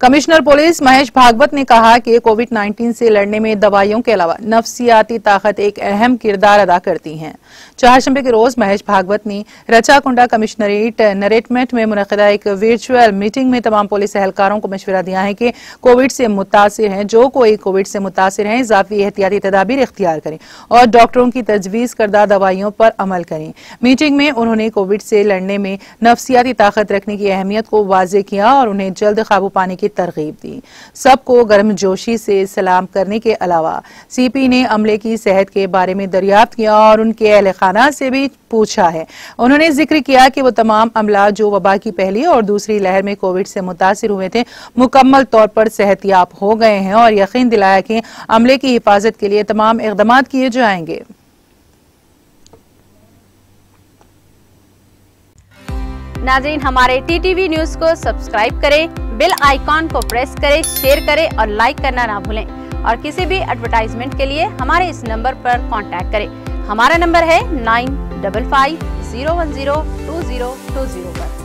Commissioner police Mahesh Bhagavat ने कहा कि कोविड-19 से लड़ने में दवाइयों के अलावा नफ्सियाती ताकत एक अहम किरदार अदा करती है। चारशंबे के रोज महेश भागवत ने रचाकुंडा कमिश्नरेट नरेटमेंट में मुनक़िदा एक वर्चुअल मीटिंग में तमाम पुलिस एहलकारों को मशवरा दिया है कि कोविड से मुतासिर हैं, जो कोई कोविड से मुतासिर हैं, इजाफी एहतियाती तदाबीर इख्तियार करें और डॉक्टरों की तजवीज़ करदा दवाइयों पर अमल करें। मीटिंग में उन्होंने कोविड से लड़ने में नफ्सियाती ताकत रखने की अहमियत को वाज़ेह किया और उन्हें जल्द काबू पाने की तरगीब दी। सबको गर्मजोशी से सलाम करने के अलावा सीपी ने अमले की सेहत के बारे में दरियाफ्त किया और उनके अहल खाना से भी पूछा है। उन्होंने जिक्र किया कि वो तमाम अमला जो वबा की पहली और दूसरी लहर में कोविड से मुतासिर हुए थे, मुकम्मल तौर पर सेहतियाब हो गए हैं और यकीन दिलाया कि अमले की हिफाजत के लिए तमाम इक़दाम किए जाएंगे। नाज़रीन, हमारे टीटीवी न्यूज़ को सब्सक्राइब करें, बेल आइकॉन को प्रेस करें, शेयर करें और लाइक करना ना भूलें। और किसी भी एडवर्टाइजमेंट के लिए हमारे इस नंबर पर कांटेक्ट करें। हमारा नंबर है 9550102020 पर।